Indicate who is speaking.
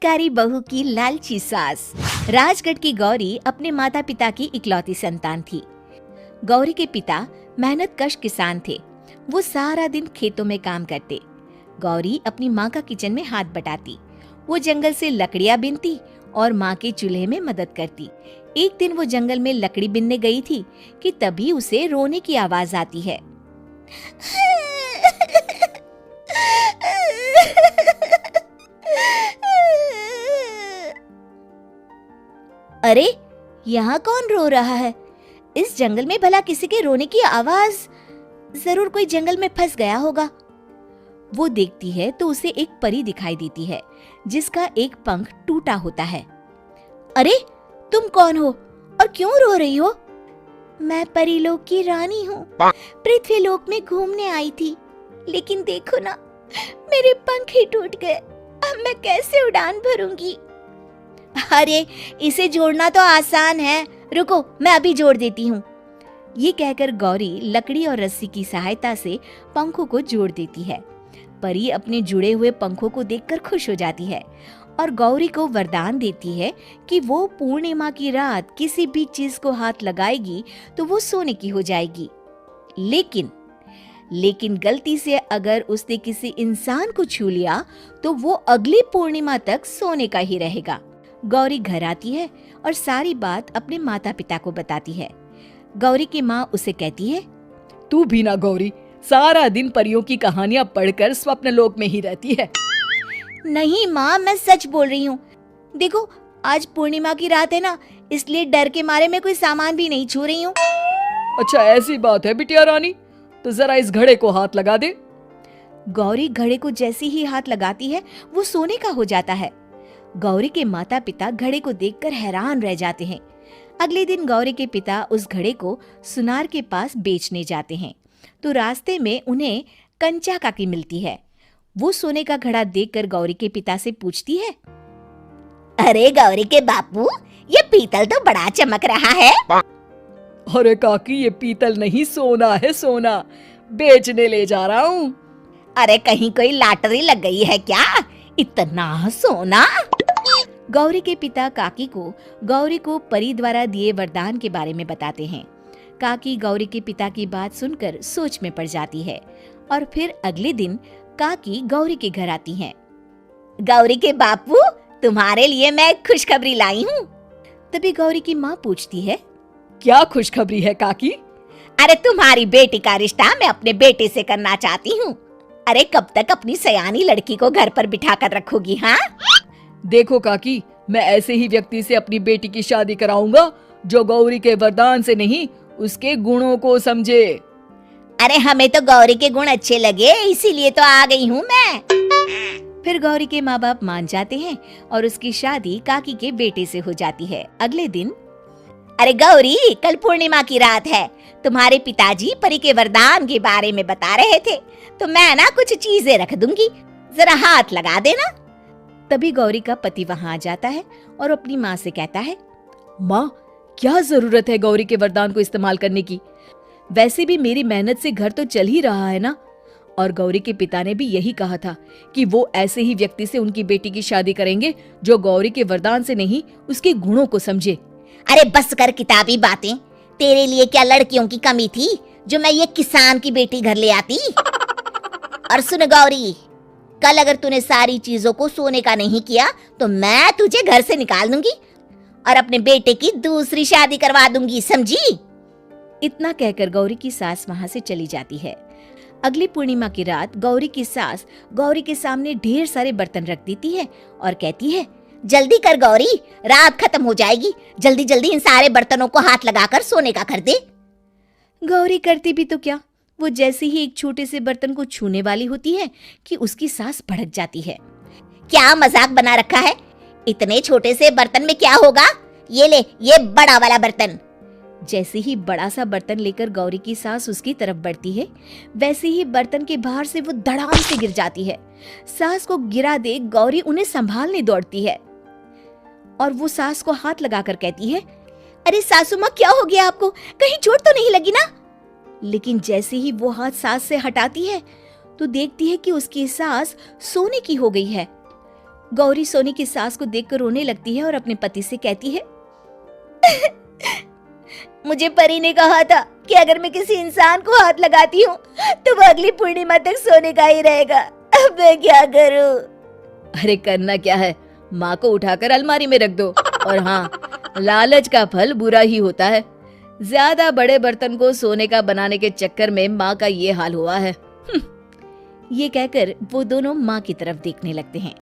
Speaker 1: चमत्कारी बहू की लालची सास। राजगढ़ की गौरी अपने माता पिता की इकलौती संतान थी। गौरी के पिता मेहनतकश किसान थे। वो सारा दिन खेतों में काम करते। गौरी अपनी माँ का किचन में हाथ बटाती। वो जंगल से लकड़ियाँ बीनती और माँ के चूल्हे में मदद करती। एक दिन वो जंगल में लकड़ी बीनने गई थी कि तभी उसे रोने की आवाज आती है। अरे, यहाँ कौन रो रहा है? इस जंगल में भला किसी के रोने की आवाज? जरूर कोई जंगल में फंस गया होगा। वो देखती है तो उसे एक परी दिखाई देती है जिसका एक पंख टूटा होता है। अरे, तुम कौन हो और क्यों रो रही हो? मैं परीलोक की रानी हूँ। पृथ्वीलोक में घूमने आई थी, लेकिन देखो ना, मेरे पंख ही टूट गए। अब मैं कैसे उड़ान भरूंगी? अरे, इसे जोड़ना तो आसान है। रुको, मैं अभी जोड़ देती हूँ। ये कहकर गौरी लकड़ी और रस्सी की सहायता से पंखों को जोड़ देती है। परी अपने जुड़े हुए पंखों को देखकर खुश हो जाती है और गौरी को वरदान देती है कि वो पूर्णिमा की रात किसी भी चीज को हाथ लगाएगी तो वो सोने की हो जाएगी। लेकिन गलती से अगर उसने किसी इंसान को छू लिया तो वो अगली पूर्णिमा तक सोने का ही रहेगा। गौरी घर आती है और सारी बात अपने माता पिता को बताती है। गौरी की माँ उसे कहती है,
Speaker 2: तू भी ना गौरी, सारा दिन परियों की कहानियां पढ़कर स्वप्न लोक में ही रहती है।
Speaker 1: नहीं माँ, मैं सच बोल रही हूँ। देखो, आज पूर्णिमा की रात है ना, इसलिए डर के मारे मैं कोई सामान भी नहीं छू रही हूँ।
Speaker 2: अच्छा, ऐसी बात है बिटिया रानी, तो जरा इस घड़े को हाथ लगा दे।
Speaker 1: गौरी घड़े को जैसे ही हाथ लगाती है वो सोने का हो जाता है। गौरी के माता पिता घड़े को देखकर हैरान रह जाते हैं। अगले दिन गौरी के पिता उस घड़े को सुनार के पास बेचने जाते हैं तो रास्ते में उन्हें कंचा काकी मिलती है। वो सोने का घड़ा देखकर गौरी के पिता से पूछती है, अरे गौरी के बापू, ये पीतल तो बड़ा चमक रहा है।
Speaker 2: अरे काकी, ये पीतल नहीं, सोना है, सोना। बेचने ले जा रहा हूँ।
Speaker 1: अरे, कहीं कोई लॉटरी लग गई है क्या? इतना सोना? गौरी के पिता काकी को गौरी को परी द्वारा दिए वरदान के बारे में बताते हैं। काकी गौरी के पिता की बात सुनकर सोच में पड़ जाती है और फिर अगले दिन काकी गौरी के घर आती हैं। गौरी के बापू, तुम्हारे लिए मैं एक खुशखबरी लाई हूँ। तभी गौरी की माँ पूछती है,
Speaker 2: क्या खुशखबरी है काकी?
Speaker 1: अरे, तुम्हारी बेटी का रिश्ता मैं अपने बेटे से करना चाहती हूँ। अरे, कब तक अपनी सयानी लड़की को घर पर बिठा कर रखोगी? हाँ,
Speaker 2: देखो काकी, मैं ऐसे ही व्यक्ति से अपनी बेटी की शादी कराऊंगा जो गौरी के वरदान से नहीं, उसके गुणों को समझे।
Speaker 1: अरे, हमें तो गौरी के गुण अच्छे लगे, इसीलिए तो आ गई हूँ मैं। फिर गौरी के माँ बाप मान जाते हैं और उसकी शादी काकी के बेटे से हो जाती है। अगले दिन, अरे गौरी, कल पूर्णिमा की रात है। तुम्हारे पिताजी परी के वरदान के बारे में बता रहे थे, तो मैं ना कुछ चीजें रख दूंगी, जरा हाथ लगा देना। तभी गौरी का पति वहां आ जाता है और अपनी माँ से कहता है,
Speaker 2: माँ, क्या जरूरत है गौरी के वरदान को इस्तेमाल करने की? वैसे भी मेरी मेहनत से घर तो चल ही रहा है ना। और गौरी के पिता ने भी यही कहा था कि वो ऐसे ही व्यक्ति से उनकी बेटी की शादी करेंगे जो गौरी के वरदान से नहीं, उसके गुणों को समझे।
Speaker 1: अरे बस कर किताबी बातें। तेरे लिए क्या लड़कियों की कमी थी जो मैं ये किसान की बेटी घर ले आती? और सुन गौरी, कल अगर तूने सारी चीजों को सोने का नहीं किया तो मैं तुझे घर से निकाल दूंगी और अपने बेटे की दूसरी शादी करवा दूंगी, समझी? इतना कहकर गौरी की सास वहां से चली जाती है। अगली पूर्णिमा की रात गौरी की सास गौरी के सामने ढेर सारे बर्तन रख देती है और कहती है, जल्दी कर गौरी, रात खत्म हो जाएगी। जल्दी जल्दी इन सारे बर्तनों को हाथ लगाकर सोने का कर दे। गौरी करती भी तो क्या, वो जैसे ही एक छोटे से बर्तन को छूने वाली होती है कि उसकी सास भड़क जाती है। क्या मजाक बना रखा है? इतने छोटे से बर्तन में क्या होगा? ये ले, ये बड़ा वाला बर्तन। जैसे ही बड़ा सा बर्तन लेकर गौरी की सास उसकी तरफ बढ़ती है, वैसे ही बर्तन के बाहर से वो धड़ाम से गिर जाती है। सास को गिरा देख गौरी उन्हें संभालने दौड़ती है और वो सास को हाथ लगाकर कहती है, अरे सासू माँ, क्या हो गया आपको? कहीं चोट तो नहीं लगी ना? लेकिन जैसे ही वो हाथ सास से हटाती है तो देखती है कि उसकी सास सोने की हो गई है।
Speaker 2: गौरी सोनी की सास को देखकर रोने लगती है और अपने पति से कहती है,
Speaker 1: मुझे परी ने कहा था कि अगर मैं किसी इंसान को हाथ लगाती हूँ तो वो अगली पूर्णिमा तक सोने का ही रहेगा। अब मैं क्या करूँ?
Speaker 2: अरे करना क्या है, माँ को उठाकर अलमारी में रख दो। और हाँ, लालच का फल बुरा ही होता है। ज्यादा बड़े बर्तन को सोने का बनाने के चक्कर में माँ का ये हाल हुआ है। ये कहकर वो दोनों माँ की तरफ देखने लगते हैं।